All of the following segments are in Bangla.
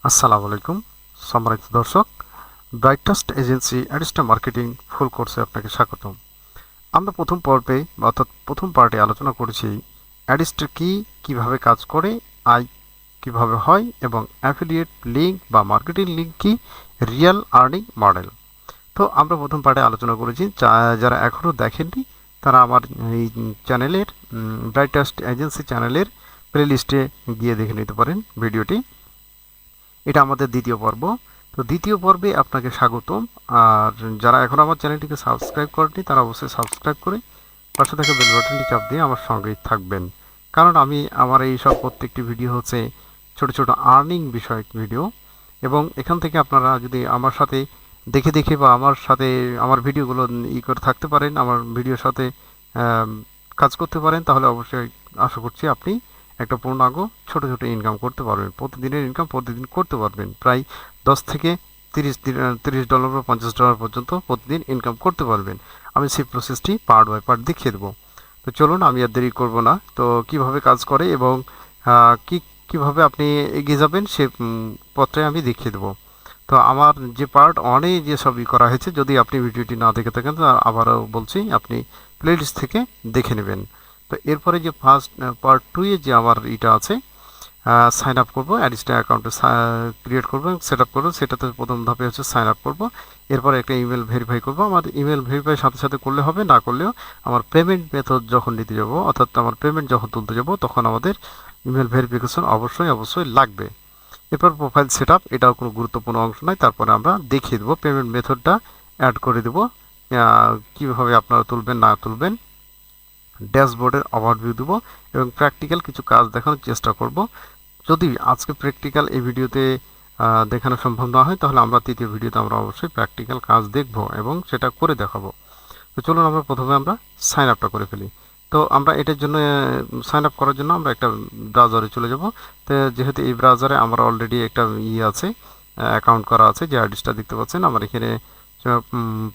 আসসালামু আলাইকুম সম্মানিত দর্শক, ব্রাইটট্রাস্ট এজেন্সি অ্যাডিস্টা মার্কেটিং ফুল কোর্সে আপনাকে স্বাগতম। আমরা প্রথম পর্বে অর্থাৎ প্রথম পার্টে আলোচনা করেছি অ্যাডিস্টা কি, কিভাবে কাজ করে, আয় কিভাবে হয় এবং অ্যাফিলিয়েট লিঙ্ক বা মার্কেটিং লিঙ্ক কি, রিয়েল আর্নিং মডেল। তো আমরা প্রথম পার্টে আলোচনা করেছি, যারা এখনও দেখেননি তারা আমার এই চ্যানেলের ব্রাইটট্রাস্ট এজেন্সি চ্যানেলের প্লেলিস্টে গিয়ে দেখে নিতে পারেন ভিডিওটি। এটা আমাদের দ্বিতীয় পর্ব। তো দ্বিতীয় পর্বে আপনাকে স্বাগতম। আর যারা এখন আমার চ্যানেলটিকে সাবস্ক্রাইব করেনি তারা অবশ্যই সাবস্ক্রাইব করে পাশে থাকা বেল বাটনটি চাপ দিয়ে আমার সঙ্গেই থাকবেন, কারণ আমি আমার এই সব প্রত্যেকটি ভিডিও হচ্ছে ছোট ছোট আর্নিং বিষয়ক ভিডিও, এবং এখান থেকে আপনারা যদি আমার সাথে দেখে দেখে বা আমার সাথে আমার ভিডিওগুলো করে থাকতে পারেন, আমার ভিডিওর সাথে কাজ করতে পারেন, তাহলে অবশ্যই আশা করছি আপনি একটা পূর্ণাঙ্গ ছোট ছোট ইনকাম করতে পারবেন। প্রতিদিনের ইনকাম প্রতিদিন করতে পারবেন, প্রায় 10 থেকে $30 বা $50 পর্যন্ত প্রতিদিন ইনকাম করতে পারবেন। আমি সেই প্রসেসটি পার্ট বাই পার্ট দেখিয়ে দেবো। তো চলুন, আমি আর দেরি করব না। তো কিভাবে কাজ করে এবং কি কিভাবে আপনি এগিয়ে যাবেন সে পথটাই আমি দেখিয়ে দেবো। তো আমার যে পার্ট ওয়ানে যে সবই করা হয়েছে, যদি আপনি ভিডিওটি না দেখে থাকেন তো আবারও বলছি আপনি প্লেলিস্ট থেকে দেখে নেবেন। তো এরপরে যে ফার্স্ট পার্ট 2 এ যে আমার এটা আছে, সাইন আপ করবো, অ্যাডিস্টা অ্যাকাউন্টে ক্রিয়েট করবো এবং সেট আপ করবো। সেটাতে প্রথম ধাপে হচ্ছে সাইন আপ করবো, এরপরে একটা ইমেল ভেরিফাই করবো। আমার ইমেল ভেরিফাই সাথে সাথে করলে হবে, না করলেও আমার পেমেন্ট মেথড যখন নিতে যাবো অর্থাৎ আমার পেমেন্ট যখন তুলতে যাবো তখন আমাদের ইমেল ভেরিফিকেশন অবশ্যই লাগবে। এরপর প্রোফাইল সেট আপ, এটাও কোনো গুরুত্বপূর্ণ অংশ নয়। তারপরে আমরা দেখিয়ে দেবো পেমেন্ট মেথডটা অ্যাড করে দেবো, কীভাবে আপনারা তুলবেন না তুলবেন, ড্যাশবোর্ডের ওভারভিউ দেবো এবং প্র্যাকটিক্যাল কিছু কাজ দেখানোর চেষ্টা করব। যদি আজকে প্র্যাকটিক্যাল এই ভিডিওতে দেখানো সম্ভব না হয়, তাহলে আমরা তৃতীয় ভিডিওতে আমরা অবশ্যই প্র্যাকটিক্যাল কাজ দেখব এবং সেটা করে দেখাবো। তো চলুন প্রথমে আমরা সাইন আপটা করে ফেলি। তো আমরা এটার জন্য সাইন আপ করার জন্য আমরা একটা ব্রাউজারে চলে যাব। তো যেহেতু এই ব্রাউজারে আমার অলরেডি একটা আছে, অ্যাকাউন্ট করা আছে, যে আইডিসটা দেখতে পাচ্ছেন আমার এখানে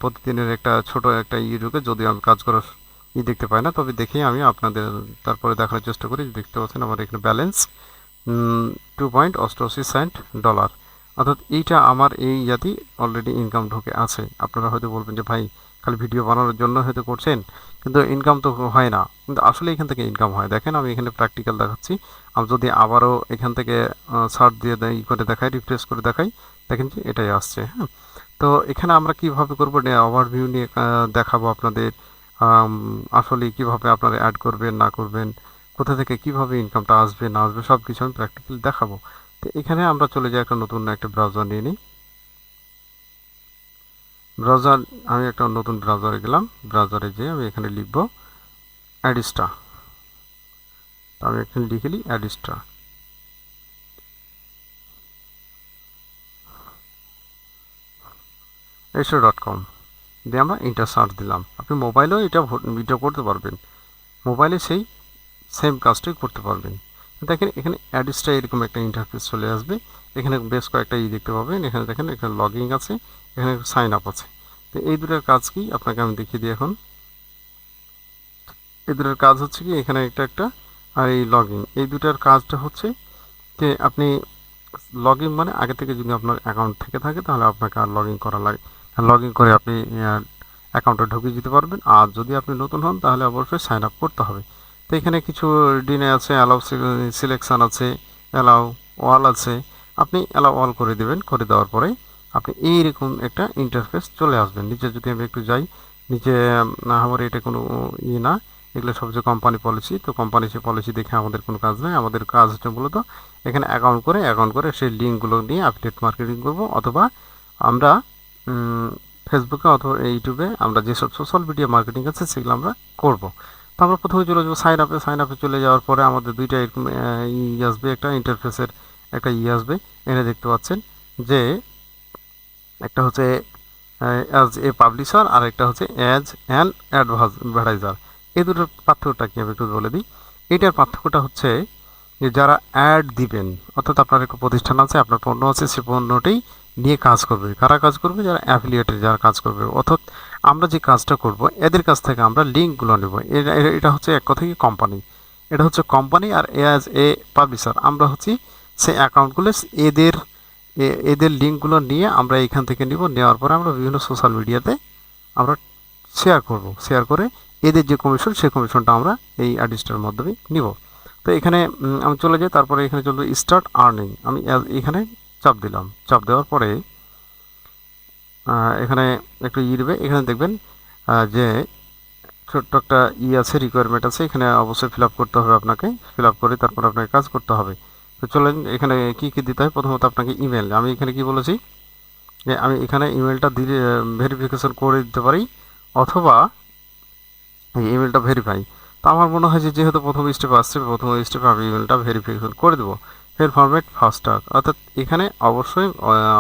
প্রতিদিনের একটা ছোট একটা ঢুকে, যদিও আমি কাজ করার দেখতে পাই না, তবে দেখেই আমি আপনাদের তারপরে দেখানোর চেষ্টা করি। দেখতে পাচ্ছেন আমার এখানে ব্যালেন্স $2.88, অর্থাৎ এইটা আমার এই জাতি অলরেডি ইনকাম ঢুকে আছে। আপনারা হয়তো বলবেন যে ভাই খালি ভিডিও বানানোর জন্য হয়তো করছেন, কিন্তু ইনকাম তো হয় না। কিন্তু আসলে এখান থেকে ইনকাম হয়। দেখেন আমি এখানে প্র্যাকটিক্যাল দেখাচ্ছি। আমি যদি আবারও এখান থেকে সার্চ দিয়ে করে দেখাই, রিফ্রেশ করে দেখাই, দেখেন যে এটাই আসছে। হ্যাঁ, তো এখানে আমরা কিভাবে করবো ওভারভিউ নিয়ে দেখাবো আপনাদের। আসলে কিভাবে আপনারা অ্যাড করবেন না করবেন, কোথা থেকে কিভাবে ইনকামটা আসবে না আসবে, সব কিছু আমি প্র্যাকটিক্যালি দেখাবো। তো এখানে আমরা চলে যাই, একটা নতুন একটা ব্রাউজার নিয়ে নিই। ব্রাউজার, আমি একটা নতুন ব্রাউজারে গেলাম। ব্রাউজারে যেয়ে আমি এখানে লিখব অ্যাডিস্টা। তো আমি এখানে লিখে নিই অ্যাডিস্টা। এসো.com দিয়ে আমরা ইন্টার সার্চ দিলাম। আপনি মোবাইলেও এটা ভিডিও করতে পারবেন, মোবাইলে সেই সেম কাজটাই করতে পারবেন। দেখেন এখানে অ্যাডিসটা এরকম একটা ইন্টারফেস চলে আসবে। এখানে বেশ কয়েকটা দেখতে পাবেন। এখানে দেখেন এখানে লগইন আছে, এখানে সাইন আপ আছে। তো এই দুটোর কাজ কি আপনাকে আমি দেখিয়ে দিই। এখন এই দুটোর কাজ হচ্ছে কি, এখানে একটা আর এই লগইন, এই দুটার কাজটা হচ্ছে যে আপনি লগইন মানে আগে থেকে যদি আপনার অ্যাকাউন্ট থেকে থাকে তাহলে আপনাকে আর লগইন করা লাগে, লগইন করে আপনি অ্যাকাউন্টে ঢুকিয়ে দিতে পারবেন। আর যদি আপনি নতুন হন তাহলে অবশ্যই সাইন আপ করতে হবে। তো এখানে কিছু ডিনে আছে, অ্যালাউ সিলেকশান আছে, অ্যালাউ ওয়াল আছে। আপনি অ্যালাউ ওয়াল করে দেবেন, করে দেওয়ার পরে আপনি এইরকম একটা ইন্টারফেস চলে আসবেন। নিচে যদি আমি একটু যাই, নিচে না আমার এটা কোনো না, এগুলো সবচেয়ে কোম্পানি পলিসি। তো কোম্পানি সে পলিসি দেখে আমাদের কোনো কাজ নেই। আমাদের কাজ হচ্ছে মূলত এখানে অ্যাকাউন্ট করে সেই লিঙ্কগুলো নিয়ে অ্যাফিলিয়েট মার্কেটিং করব, অথবা আমরা ফেসবুকে অথবা ইউটিউবে আমরা যেসব সোশ্যাল মিডিয়া মার্কেটিং আছে সেগুলো আমরা করব। তো আমরা প্রথমে চলে যাবো সাইন আপে চলে যাওয়ার পরে আমাদের দুইটা এরকম আসবে, একটা ইন্টারফেসের একটা আসবে। এখানে দেখতে পাচ্ছেন যে একটা হচ্ছে অ্যাজ এ পাবলিশার আর একটা হচ্ছে অ্যাজ অ্যান অ্যাডভার্টাইজার। এই দুটোর পার্থক্যটা কী আমি একটু বলে দিই। এটার পার্থক্যটা হচ্ছে যে যারা অ্যাড দিবেন, অর্থাৎ আপনার একটা প্রতিষ্ঠান আছে, আপনার পণ্য আছে, সে পণ্যটাই নিয়ে কাজ করবে। কারা কাজ করবে? যারা অ্যাফিলিয়েটেড যারা কাজ করবে। অর্থাৎ আমরা যে কাজটা করব এদের কাছ থেকে আমরা লিঙ্কগুলো নেব। এটা হচ্ছে এক কথা কি কোম্পানি, এটা হচ্ছে কোম্পানি। আর অ্যাজ এ পাবলিশার আমরা হচ্ছে সেই অ্যাকাউন্টগুলো এদের এদের লিঙ্কগুলো নিয়ে আমরা এইখান থেকে নিব, নেওয়ার পরে আমরা বিভিন্ন সোশ্যাল মিডিয়াতে আমরা শেয়ার করে এদের যে কমিশন সেই কমিশনটা আমরা এই অ্যাডিস্টার মাধ্যমে নিব। তো এখানে আমি চলে যাই, তারপরে এখানে চলবে স্টার্ট আর্নিং। আমি এখানে চাপ দিলাম, চাপ দেওয়ার পরে এখানে একটু দিবে। এখানে দেখবেন যে ছোট্ট একটা আছে, রিকোয়ারমেন্ট আছে, এখানে অবশ্যই ফিল আপ করতে হবে আপনাকে। ফিল আপ করে তারপর আপনাকে কাজ করতে হবে। তো চলেন এখানে কি কি দিতে হয়। প্রথমত আপনাকে ইমেল, আমি এখানে কি বলেছি যে আমি এখানে ইমেলটা দিলে ভেরিফিকেশন করে দিতে পারি, অথবা এই ইমেলটা ভেরিফাই। তো আমার মনে হয় যে যেহেতু প্রথম স্টেপে আসছে, প্রথম স্টেপে আমি ইমেলটা ভেরিফিকেশন করে দেবো। ফের ফরম্যাট ফাস্টার, অর্থাৎ এখানে অবশ্যই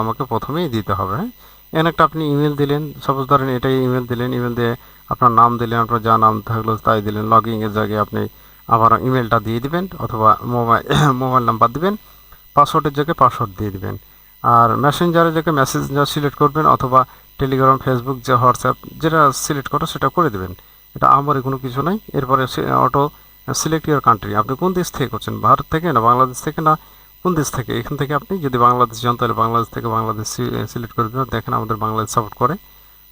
আমাকে প্রথমেই দিতে হবে। হ্যাঁ, এখানে একটা আপনি ইমেল দিলেন, সাপোজ ধরেন এটাই ইমেল দিলেন, ইমেল দিয়ে আপনার নাম দিলেন, আপনার যা নাম থাকলো তাই দিলেন। লগইনের জায়গায় আপনি আবার ইমেলটা দিয়ে দিবেন, অথবা মোবাইল নাম্বার দিবেন। পাসওয়ার্ডের জায়গায় পাসওয়ার্ড দিয়ে দিবেন। আর মেসেঞ্জারের জায়গায় মেসেঞ্জার সিলেক্ট করবেন, অথবা টেলিগ্রাম, ফেসবুক, যে হোয়াটসঅ্যাপ যেটা সিলেক্ট করো সেটা করে দেবেন। এটা আমারই কোনো কিছু নাই। এরপরে অটো সিলেক্ট ইউর কান্ট্রি, আপনি কোন দেশ থেকে করছেন, ভারত থেকে না বাংলাদেশ থেকে না কোন দেশ থেকে। এখান থেকে আপনি যদি বাংলাদেশ যান তাহলে বাংলাদেশ থেকে বাংলাদেশ সিলেক্ট করে দেবেন। দেখেন আমাদের বাংলাদেশ সাপোর্ট করে,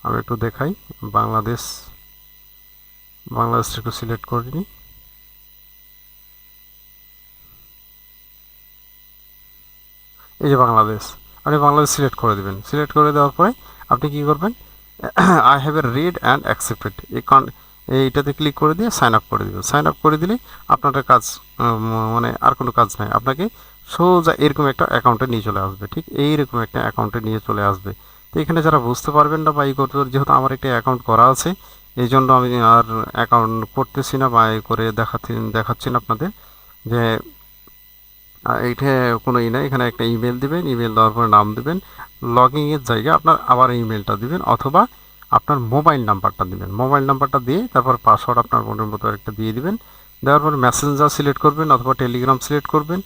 আমি একটু দেখাই। বাংলাদেশ একটু সিলেক্ট করে নিই। এই যে বাংলাদেশ, আপনি বাংলাদেশ সিলেক্ট করে দেবেন। সিলেক্ট করে দেওয়ার পরে আপনি কি করবেন, I have a read and accepted এইটাতে ক্লিক করে দিয়ে সাইন আপ করে দেবেন। সাইন আপ করে দিলে আপনার কাজ মানে আর কোনো কাজ নাই, আপনাকে সোজা এরকম একটা অ্যাকাউন্টে নিয়ে চলে আসবে। ঠিক এইরকম একটা অ্যাকাউন্টে নিয়ে চলে আসবে। তো এখানে যারা বুঝতে পারবেন না বা করতে, যেহেতু আমার একটা অ্যাকাউন্ট করা আছে, এই জন্য আমি আর অ্যাকাউন্ট করতেছি না বা করে দেখাচ্ছি না আপনাদের যে এইটা কোনো ই নাই। এখানে একটা ইমেল দিবেন, ইমেল দেওয়ার পরে নাম দিবেন, লগইনের জায়গায় আপনার আবার ইমেলটা দিবেন, অথবা আপনার মোবাইল নাম্বারটা দিবেন। মোবাইল নাম্বারটা দিয়ে তারপর পাসওয়ার্ড আপনার মনের মতো একটা দিয়ে দিবেন। দেওয়ার পর মেসেঞ্জার সিলেক্ট করবেন, অথবা টেলিগ্রাম সিলেক্ট করবেন।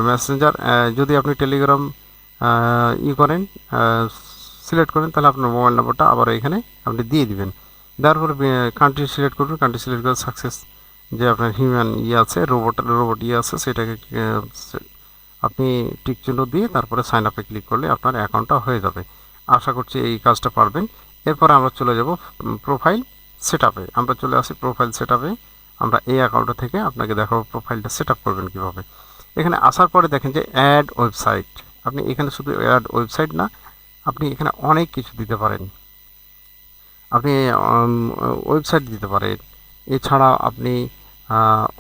মেসেঞ্জার, যদি আপনি টেলিগ্রাম করেন, সিলেক্ট করেন, তাহলে আপনার মোবাইল নাম্বারটা আবার এখানে আপনি দিয়ে দিবেন। দেওয়ার পর কান্ট্রি সিলেক্ট করবেন। কান্ট্রি সিলেক্ট করে সাকসেস, যে আপনার হিউম্যান আছে, রোবট আছে, সেটাকে আপনি টিক চিহ্ন দিয়ে তারপরে সাইন আপে ক্লিক করলে আপনার অ্যাকাউন্টটা হয়ে যাবে। আশা করছি এই কাজটা পারবেন। এরপর আমরা চলে যাব প্রোফাইল সেট আপে। আমরা চলে আসি প্রোফাইল সেট আপে। আমরা এই অ্যাকাউন্টটা থেকে আপনাকে দেখাবো প্রোফাইলটা সেট আপ করবেন কীভাবে। এখানে আসার পরে দেখেন যে অ্যাড ওয়েবসাইট, আপনি এখানে শুধু অ্যাড ওয়েবসাইট না, আপনি এখানে অনেক কিছু দিতে পারেন। আপনি ওয়েবসাইট দিতে পারেন, এছাড়া আপনি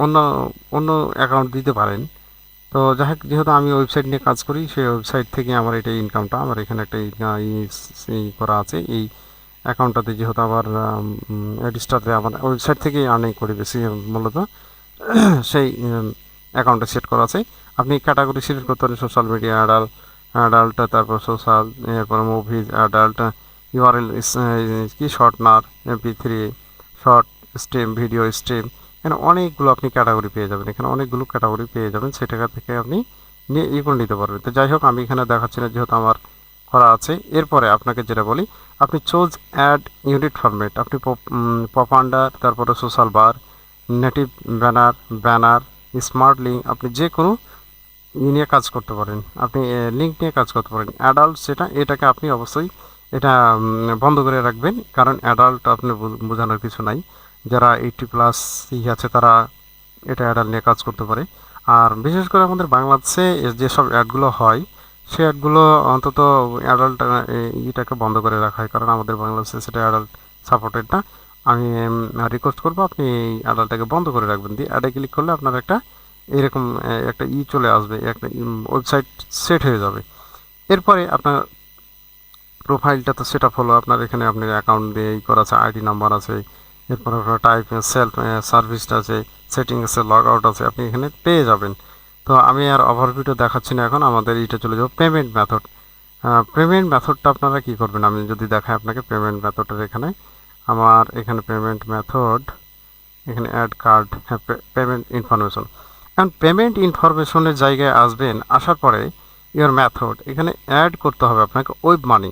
অন্য অন্য অ্যাকাউন্ট দিতে পারেন। তো যাই হোক, যেহেতু আমি ওয়েবসাইট নিয়ে কাজ করি, সেই ওয়েবসাইট থেকে আমার এটা ইনকামটা, আমার এখানে একটা করা আছে এই অ্যাকাউন্টটাতে। যেহেতু আবার রেজিস্টারে আমার ওয়েবসাইট থেকেই আর্নিং করি বেশি মূলত, সেই অ্যাকাউন্টে সেট করা আছে। আপনি ক্যাটাগরি সিলেক্ট করতে পারেন, সোশ্যাল মিডিয়া, অ্যাডাল্ট, তারপর সোশ্যাল, এরপর মুভিজ, অ্যাডাল্ট, ইউআরএল কি shortener, MP3, short stream, video stream, এখানে অনেকগুলো আপনি ক্যাটাগরি পেয়ে যাবেন। এখানে অনেকগুলো ক্যাটাগরি পেয়ে যাবেন, সেটা থেকে আপনি নিয়ে করে নিতে পারবেন। তো যাই হোক, আমি এখানে দেখাচ্ছি না যেহেতু আমার করা আছে। এরপরে আপনাকে যেটা বলি, আপনি চুজ অ্যাড ইউনিট ফরম্যাট, আপনি পপ আন্ডার, তারপরে সোশ্যাল বার, নেটিভ ব্যানার, স্মার্ট লিঙ্ক, আপনি যে কোনো নিয়ে কাজ করতে পারেন। আপনি লিঙ্ক নিয়ে কাজ করতে পারেন। অ্যাডাল্ট এটাকে আপনি অবশ্যই এটা বন্ধ করে রাখবেন, কারণ অ্যাডাল্ট আপনি বোঝানোর কিছু নাই। যারা 80+ আছে তারা এটা অ্যাডাল্ট নিয়ে কাজ করতে পারে। আর বিশেষ করে আমাদের বাংলাদেশে যেসব অ্যাডগুলো হয়, সেই অ্যাডগুলো অন্তত অ্যাডাল্ট ইটাকে বন্ধ করে রাখা হয়, কারণ আমাদের বাংলাদেশে সেটা অ্যাডাল্ট সাপোর্টেড না। আমি রিকোয়েস্ট করবো আপনি এই অ্যাডাল্টটাকে বন্ধ করে রাখবেন। দিয়ে অ্যাডে ক্লিক করলে আপনার একটা এরকম একটা চলে আসবে, একটা ওয়েবসাইট সেট হয়ে যাবে। এরপরে আপনার প্রোফাইলটা তো সেট আপ হলো, আপনার এখানে আপনার অ্যাকাউন্ট দিয়ে করা আছে, আইডি নাম্বার আছে, এরপর আপনার টাইপ, সেলফ সার্ভিসটা আছে, সেটিং আছে, লগ আউট আছে, আপনি এখানে পেয়ে যাবেন। তো আমি আর ওভারভিউটা দেখাচ্ছি না এখন, আমাদের এইটা চলে যাবো পেমেন্ট মেথড। পেমেন্ট মেথডটা আপনারা কী করবেন, আমি যদি দেখাই আপনাকে পেমেন্ট মেথডের এখানে, আমার এখানে পেমেন্ট মেথড, এখানে অ্যাড কার্ড, হ্যাঁ, পেমেন্ট ইনফরমেশন। এখন পেমেন্ট ইনফরমেশনের জায়গায় আসবেন, আসার পরে ইওর মেথড এখানে অ্যাড করতে হবে আপনাকে ওয়েব মানি।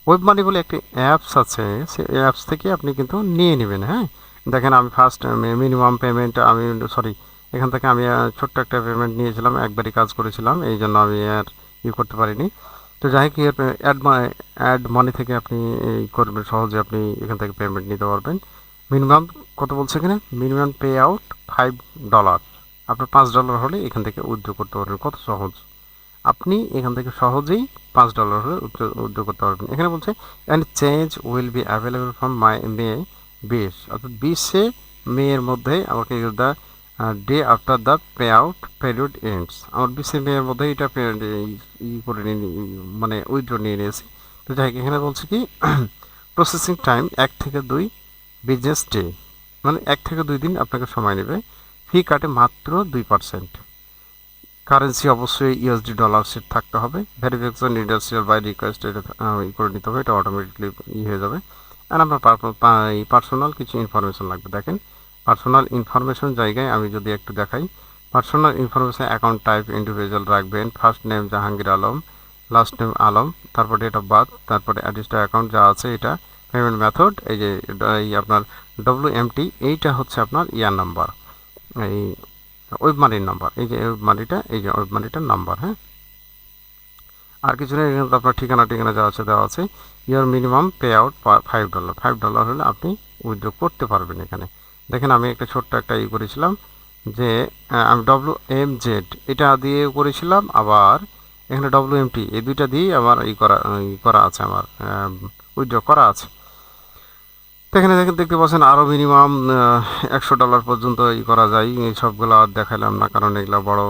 ওয়েব মানি বলে একটি অ্যাপস আছে, সেই অ্যাপস থেকে আপনি কিন্তু নিয়ে নেবেন। হ্যাঁ, দেখেন আমি ফার্স্ট মিনিমাম পেমেন্ট, এখান থেকে আমি ছোট্ট একটা পেমেন্ট নিয়েছিলাম, একবারই কাজ করেছিলাম, এই জন্য আমি আর করতে পারিনি। তো যাই হোক অ্যাড মানি থেকে আপনি এই করবেন, সহজে আপনি এখান থেকে পেমেন্ট নিতে পারবেন। মিনিমাম কত বলছে এখানে, মিনিমাম পে আউট $5। আপনার $5 হলে এখান থেকে উইথড্র করতে পারবেন। কত সহজ, আপনি এখান থেকে সহজেই $5 হলে উইথড্র করতে পারবেন। এখানে বলছে and change will be available from May 20, অর্থাৎ 20 মের মধ্যে আমাকে the day after the pay out period ends, আমার 20 মের মধ্যে এটা করে নিয়ে মানে উইথড্র নিয়ে নিয়েছি। তো যাই হোক, এখানে বলছে কি প্রসেসিং টাইম 1 থেকে 2 বিজনেস ডে, মানে 1 থেকে 2 দিন আপনাকে সময় নেবে। ফি কাটে মাত্র 2%। কারেন্সি অবশ্যই ইউএসডি ডলার সেট থাকতে হবে। ভেরিফিকেশন ইন্ডাস্ট্রিয়াল বাই রিকোয়েস্ট, এটা করে নিতে হবে, এটা অটোমেটিকলি হয়ে যাবে। আর আমার পার্সোনাল কিছু ইনফরমেশন লাগবে। দেখেন, পার্সোনাল ইনফরমেশন জায়গায় আমি যদি একটু দেখাই, personal information account type individual রাখবেন। First name Jahangir Alam, last name Alam, তারপর ডেট অফ বার্থ, তারপরে অ্যাড্রেসটা অ্যাকাউন্ট যা আছে এটা। পেমেন্ট মেথড এই যে এই আপনার WMT, এইটা হচ্ছে আপনার ইয়ার নাম্বার, এই ওয়েব মানির নাম্বার, এই যে ওয়েব মানিটা, এই যে ওয়েব মানিটার নাম্বার। হ্যাঁ, আর কিছু নেই। এখানে আপনার ঠিকানা যা আছে দেওয়া আছে। ইয়ার মিনিমাম পে আউট $5 হলে আপনি উইথড্র করতে পারবেন। এখানে দেখেন, আমি একটা ছোট্ট একটা করেছিলাম যে আমি WMZ এটা দিয়ে করেছিলাম, আবার এখানে WMT এই দুইটা দিয়েই আমার করা আছে, আমার উইথড্র করা আছে। তো এখানে দেখতে পাচ্ছেন আরও মিনিমাম $100 পর্যন্ত করা যায়। এই সবগুলো আর দেখালাম না, কারণ এগুলো বড়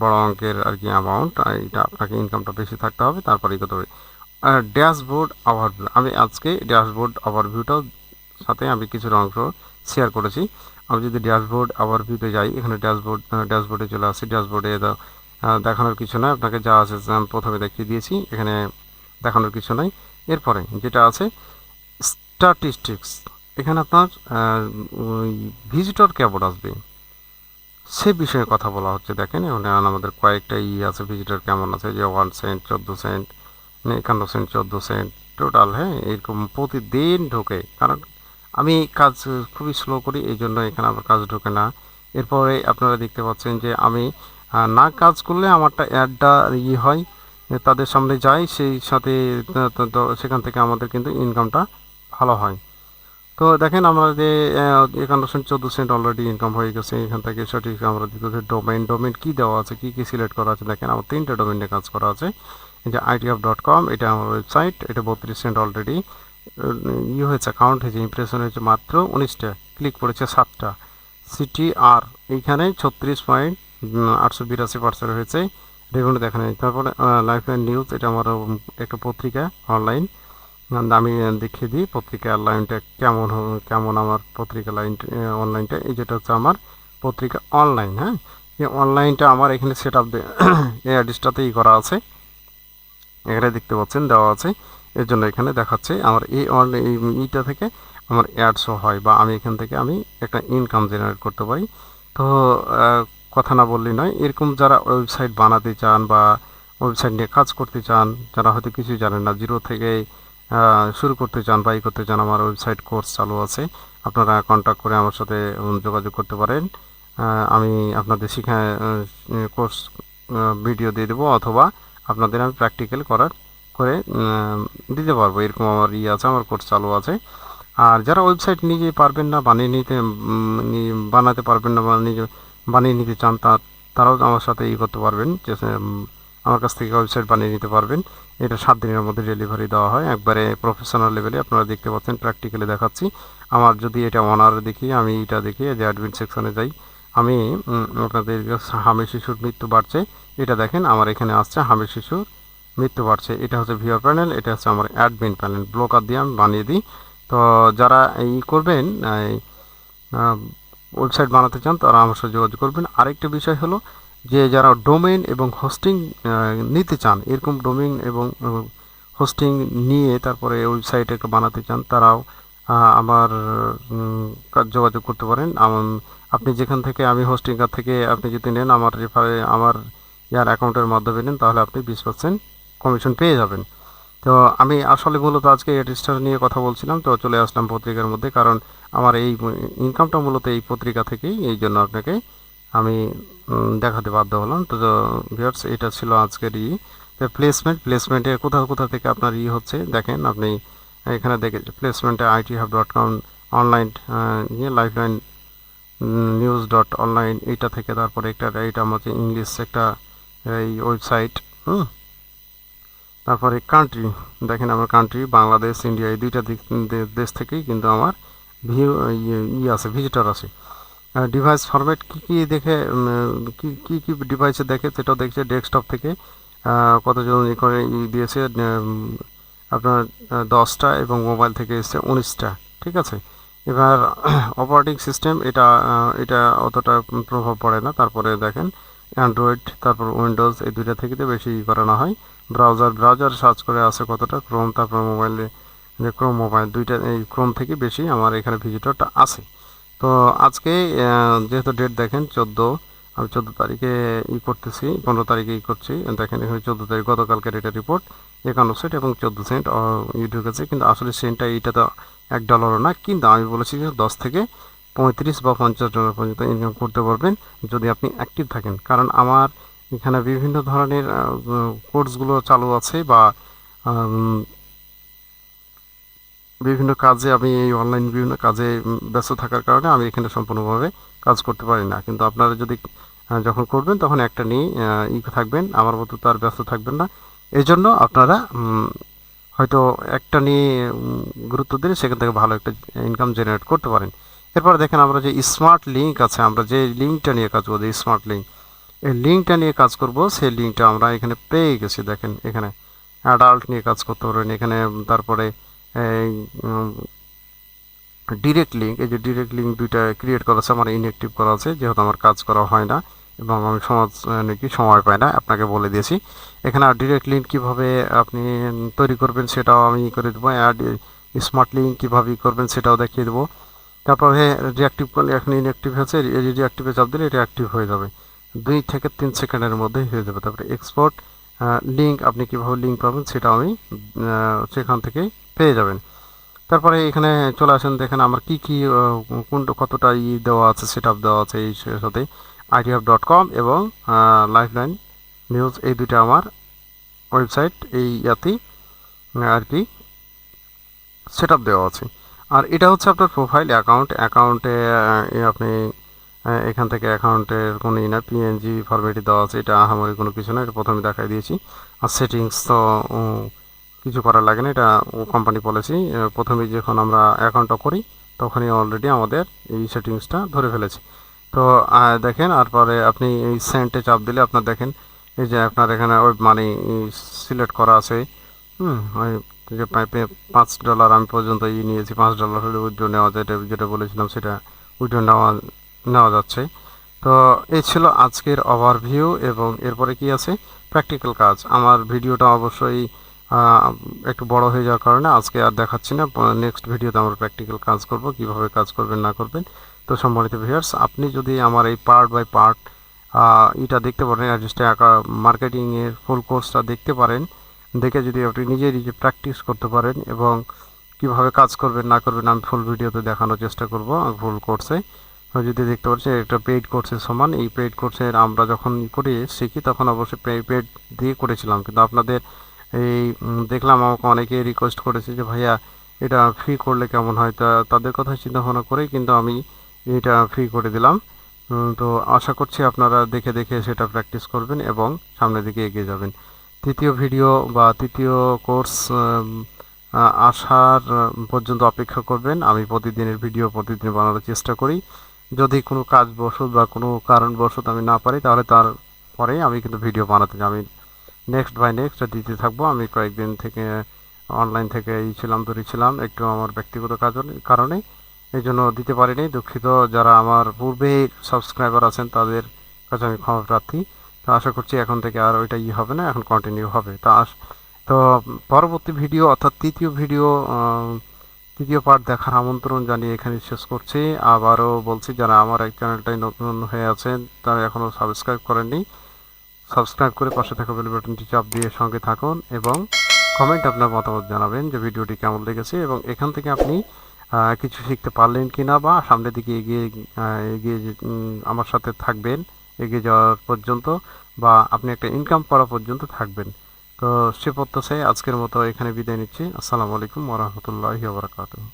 বড় অঙ্কের আর কি অ্যামাউন্ট। এটা আপনাকে ইনকামটা বেশি থাকতে হবে, তারপরেই করতে হবে। ড্যাশবোর্ড ওভারভিউ, আমি আজকে ড্যাশবোর্ড ওভারভিউটাও সাথে আমি কিছু অংশ শেয়ার করেছি। আমি যদি ড্যাশবোর্ড ওভারভিউতে যাই, এখানে ড্যাশবোর্ডে চলে আসি। ড্যাশবোর্ডে দেখানোর কিছু নয়, আপনাকে যা আছে প্রথমে দেখিয়ে দিয়েছি, এখানে দেখানোর কিছু নাই। এরপরে যেটা আছে স্ট্যাটিস্টিক্স, এখানে আপনার ভিজিটর কেমন আসবে সে বিষয়ে কথা বলা হচ্ছে। দেখেন, এখানে আমাদের কয়েকটা আছে, ভিজিটর কেমন আছে, যে 1 cent, 14 cent, 51 cent, 14 cent total. হ্যাঁ, এরকম প্রতিদিন ঢোকে, কারণ আমি কাজ খুবই স্লো করি, এই জন্য এখানে আমার কাজ ঢোকে না। এরপরে আপনারা দেখতে পাচ্ছেন যে আমি না কাজ করলে আমারটা অ্যাডটা হয়, তাদের সামনে যায়, সেই সাথে সেখান থেকে আমাদের কিন্তু ইনকামটা ভালো হয়। তো দেখেন, আমাদের 51 সেন্ট, 14 সেন্ট অলরেডি ইনকাম হয়ে গেছে এখান থেকে। সঠিক আমরা দিতে ডোমেন কী দেওয়া আছে, কী সিলেক্ট করা আছে, দেখেন আমার 3টে ডোমেনে কাজ করা আছে। এই যে itf.com, এটা আমার ওয়েবসাইট, এটা 32 সেন্ট অলরেডি হয়েছে, কাউন্ট হয়েছে, ইমপ্রেশন হয়েছে মাত্র 19টা, ক্লিক করেছে 7টা। CTR এইখানে 36.882% হয়েছে, রেভিনিউ দেখেন। তারপরে লাইফলাইন নিউজ, এটা আমার একটা পত্রিকা অনলাইন, আমি দেখিয়ে দিই পত্রিকা লাইনটা কেমন আমার পত্রিকা লাইন অনলাইনটা। এই যেটা হচ্ছে আমার পত্রিকা অনলাইন। হ্যাঁ, এই অনলাইনটা আমার এখানে সেট আপ এই অ্যাড্রেসটাতেই করা আছে, এখানে দেখতে পাচ্ছেন দেওয়া আছে। এর জন্য এখানে দেখাচ্ছে আমার এইটা থেকে আমার অ্যাডসও হয়, বা আমি এখান থেকে আমি একটা ইনকাম জেনারেট করতে পারি। তো কথা না বললেই নয়, এরকম যারা ওয়েবসাইট বানাতে চান বা ওয়েবসাইট নিয়ে কাজ করতে চান, যারা হয়তো কিছুই জানেন না, জিরো থেকে শুরু করতে চান বা করতে চান, আমার ওয়েবসাইট কোর্স চালু আছে। আপনারা কন্ট্যাক্ট করে আমার সাথে যোগাযোগ করতে পারেন। আমি আপনাদের কোর্স ভিডিও দিয়ে দেবো, অথবা আপনাদের আমি প্র্যাকটিক্যাল করে দিতে পারবো। এরকম আমার আছে, আমার কোর্স চালু আছে। আর যারা ওয়েবসাইট নিজে পারবেন না বানাতে পারবেন না, বা নিজে বানিয়ে নিতে চান, তারাও আমার সাথে করতে পারবেন, যে আমার কাছ থেকে ওয়েবসাইট বানিয়ে নিতে পারবেন। এটা 7 দিনের মধ্যে ডেলিভারি দেওয়া হয়, একবারে প্রফেশনাল লেভেলে। আপনারা দেখতে পাচ্ছেন, প্র্যাকটিক্যালি দেখাচ্ছি। আমার যদি এটা অনার দেখি, আমি এটা দেখি যে অ্যাডমিন সেকশনে যাই, আমি আপনাদের হামের শিশুর মৃত্যু বাড়ছে, এটা দেখেন আমার এখানে আসছে হামের শিশুর মৃত্যু বাড়ছে। এটা হচ্ছে ভিউয়ার প্যানেল, এটা হচ্ছে আমার অ্যাডমিন প্যানেল, ব্লকার দিয়ে আমি বানিয়ে দিই। তো যারা করবেন, ওয়েবসাইট বানাতে চান, তারা আমার সাথে যোগাযোগ করবেন। আরেকটা বিষয় হলো যে যারা ডোমেইন এবং হোস্টিং নিতে চান, এরকম ডোমেইন এবং হোস্টিং নিয়ে তারপরে ওয়েবসাইট একটা বানাতে চান, তারাও আমার যোগাযোগ করতে পারেন। আপনি যেখান থেকে, আমি হোস্টিং থেকে আপনি যদি নেন, আমার অ্যাকাউন্টের মাধ্যমে নেন, তাহলে আপনি 20% কমিশন পেয়ে যাবেন। তো আমি আসলে মূলত আজকে অ্যাড্রেসটা নিয়ে কথা বলছিলাম, তো চলে আসলাম পত্রিকার মধ্যে, কারণ আমার এই ইনকামটা মূলত এই পত্রিকা থেকেই, এই জন্য আপনাকে আমি দেখাতে বাধ্য হলাম। তো ভিউয়ার্স, এটা ছিল আজকের তো প্লেসমেন্টে কোথা থেকে আপনার হচ্ছে দেখেন আপনি এখানে দেখে প্লেসমেন্টে ITHub.com online lifeline news dot online এইটা থেকে, তারপরে এইটা হচ্ছে ইংলিশ একটা এই ওয়েবসাইট। তারপরে কান্ট্রি দেখেন, আমার কান্ট্রি বাংলাদেশ, ইন্ডিয়া, এই দুইটা দেশ থেকেই কিন্তু আমার ভিউ আছে, ভিজিটর আছে। ডিভাইস ফরম্যাট কী দেখে, কী ডিভাইসে দেখে সেটাও দেখছে। ডেস্কটপ থেকে কতজন করে দিয়েছে, আপনার 10টা, এবং মোবাইল থেকে এসছে 19টা। ঠিক আছে, এবার অপারেটিং সিস্টেম এটা অতটা প্রভাব পড়ে না। তারপরে দেখেন অ্যান্ড্রয়েড, তারপর উইন্ডোজ, এই দুইটা থেকে তো বেশি করানো হয়। ব্রাউজার সার্চ করে আছে কতটা, ক্রোম, তারপর মোবাইলে ক্রোম মোবাইল, দুইটা এই ক্রোম থেকে বেশি আমার এখানে ভিজিটরটা আছে। তো আজকে যেহেতু ডেট দেখেন 14, আমি 14 তারিখে করতেছি, 15 তারিখে করছি। দেখেন এখানে 14 তারিখ গতকালকে এটা রিপোর্ট 51 সেন্ট এবং 14 সেন্ট ঢুকেছে। কিন্তু আসলে সেন্টটা এইটা তো $1 না, কিন্তু আমি বলেছি যে 10 থেকে 35 বা $50 পর্যন্ত ইনকাম করতে পারবেন যদি আপনি অ্যাক্টিভ থাকেন। কারণ আমার এখানে বিভিন্ন ধরনের কোর্সগুলো চালু আছে, বা বিভিন্ন কাজে আমি এই অনলাইন বিভিন্ন কাজে ব্যস্ত থাকার কারণে আমি এখানে সম্পূর্ণভাবে কাজ করতে পারি না। কিন্তু আপনারা যদি যখন করবেন তখন একটা নিয়ে থাকবেন, আমার মতো তো আর ব্যস্ত থাকবেন না। এই জন্য আপনারা হয়তো একটা নিয়ে গুরুত্ব দিলে সেখান থেকে ভালো একটা ইনকাম জেনারেট করতে পারেন। এরপরে দেখেন আমরা যে স্মার্ট লিঙ্ক আছে, আমরা যে লিঙ্কটা নিয়ে কাজ করবো, স্মার্ট লিঙ্ক, এই লিঙ্কটা নিয়ে কাজ করব, সেই লিঙ্কটা আমরা এখানে পেয়ে গেছি। দেখেন এখানে অ্যাডাল্ট নিয়ে কাজ করতে পারবেন এখানে। তারপরে ডিরেক্ট লিঙ্ক, এই যে ডিরেক্ট লিঙ্ক দুইটা ক্রিয়েট করা আছে, আমার ইনঅ্যাক্টিভ করা আছে যেহেতু আমার কাজ করা হয় না এবং আমি সময় পাই না, আপনাকে বলে দিয়েছি। এখানে আর ডিরেক্ট লিঙ্ক কীভাবে আপনি তৈরি করবেন সেটাও আমি করে দেবো। অ্যাড স্মার্ট লিঙ্ক কীভাবে করবেন সেটাও দেখিয়ে দেবো। তারপরে রিঅ্যাক্টিভ করলে, এখন ইনঅ্যাক্টিভ হয়েছে, রিঅ্যাক্টিভে চাপ দিলে এটা অ্যাক্টিভ হয়ে যাবে, 2 থেকে 3 সেকেন্ডের মধ্যেই হয়ে যাবে। তারপরে এক্সপোর্ট লিঙ্ক, আপনি কীভাবে লিঙ্ক পাবেন সেটা আমি সেখান থেকে পেয়ে যাবেন। তারপরে এখানে চলে আসেন, দেখেন আমার কী কতটা দেওয়া আছে, সেট আপ দেওয়া আছে এই সাথে। ITHub.com এবং লাইফলাইন নিউজ, এই দুইটা আমার ওয়েবসাইট, এই ইয়াতেই আর কি সেট আপ দেওয়া আছে। আর এটা হচ্ছে আপনার প্রোফাইল অ্যাকাউন্টে আপনি এখান থেকে অ্যাকাউন্টের কোনো না PNG ফরম্যাটে দেওয়া আছে, এটা আহামরি কোনো কিছু না, এটা প্রথমে দেখাই দিয়েছি। আর সেটিংস তো কিছু করার লাগে না, এটা কোম্পানি পলিসি। প্রথমে যখন আমরা অ্যাকাউন্টটা করি তখনই অলরেডি আমাদের এই সেটিংসটা ধরে ফেলেছি। তো দেখেন, আর পরে আপনি এই সেন্টে চাপ দিলে আপনার দেখেন এই যে আপনার এখানে ওই মানি সিলেক্ট করা আছে। ওই যে $5 আমি পর্যন্ত নিয়েছি, $5 হলে উইথড্র নেওয়া যায়, যেটা বলেছিলাম সেটা উইথড্র নেওয়া যাচ্ছে। তো এই ছিল আজকের ওভারভিউ, এবং এরপরে কি আছে প্র্যাকটিক্যাল কাজ। আমার ভিডিওটা অবশ্যই একটু বড় হয়ে যাওয়ার কারণে আজকে আর দেখাচ্ছি না, নেক্সট ভিডিওতে আমরা প্র্যাকটিক্যাল কাজ করব, কিভাবে কাজ করবেন না করবেন। তো সম্মানিত ভিউয়ার্স, আপনি যদি আমার এই পার্ট বাই পার্ট এটা দেখতে পারেন, মার্কেটিংয়ের ফুল কোর্সটা দেখতে পারেন, দেখে যদি আপনি নিজে প্র্যাকটিস করতে পারেন এবং কিভাবে কাজ করবেন না করবেন আমি ফুল ভিডিওতে দেখানোর চেষ্টা করব। ফুল কোর্সে যদি দেখতে পাচ্ছি একটা পেইড কোর্সের সমান, এই পেইড কোর্সের আমরা যখন শিখি তখন অবশ্যই পেইড দিয়ে করেছিলাম, কিন্তু আপনাদের এই দেখলাম আমাকে অনেকে রিকোয়েস্ট করেছে যে ভাইয়া এটা ফ্রি করলে কেমন হয়, তাদের কথা চিন্তা ভাবনা করেই কিন্তু আমি এটা ফ্রি করে দিলাম। তো আশা করছি আপনারা দেখে দেখে সেটা প্র্যাকটিস করবেন এবং সামনের দিকে এগিয়ে যাবেন। তৃতীয় ভিডিও বা তৃতীয় কোর্স আসার পর্যন্ত অপেক্ষা করবেন। আমি প্রতিদিনের ভিডিও প্রতিদিন বানানোর চেষ্টা করি। যদি কোনো কাজবশত বা কোনো কারণবশত আমি না পারি তাহলে তারপরে আমি কিন্তু ভিডিও বানাতে আমি নেক্সট বাই নেক্সট দিতে থাকবো। আমি কয়েকদিন থেকে অনলাইন থেকে দূরে ছিলাম একটু আমার ব্যক্তিগত কারণে, এই জন্য দিতে পারিনি, দুঃখিত। যারা আমার পূর্বে সাবস্ক্রাইবার আছেন তাদের কাছে আমি ক্ষমা প্রার্থী। তো আশা করছি এখন থেকে আর ওইটা হবে না, এখন কন্টিনিউ হবে। তো পরবর্তী ভিডিও অর্থাৎ তৃতীয় পার্ট দেখার আমন্ত্রণ জানিয়ে এখানে শেষ করছি। আবারও বলছি, যারা আমার এই চ্যানেলটাই নতুন হয়ে আছেন তারা এখনও সাবস্ক্রাইব করেননি, সাবস্ক্রাইব করে পাশে থাকা বেল বাটনটি চাপ দিয়ে সঙ্গে থাকুন এবং কমেন্ট আপনার মতামত জানাবেন যে ভিডিওটি কেমন লেগেছে এবং এখান থেকে আপনি কিছু শিখতে পারলেন কি না, বা সামনের দিকে এগিয়ে আমার সাথে থাকবেন এগিয়ে যাওয়ার পর্যন্ত, বা আপনি একটা ইনকাম করা পর্যন্ত থাকবেন। তো সে প্রত্যাশায় আজকের মতো এখানে বিদায় নিচ্ছি। আসসালামু আলাইকুম ওয়া রাহমাতুল্লাহি ওয়া বারাকাতুহু।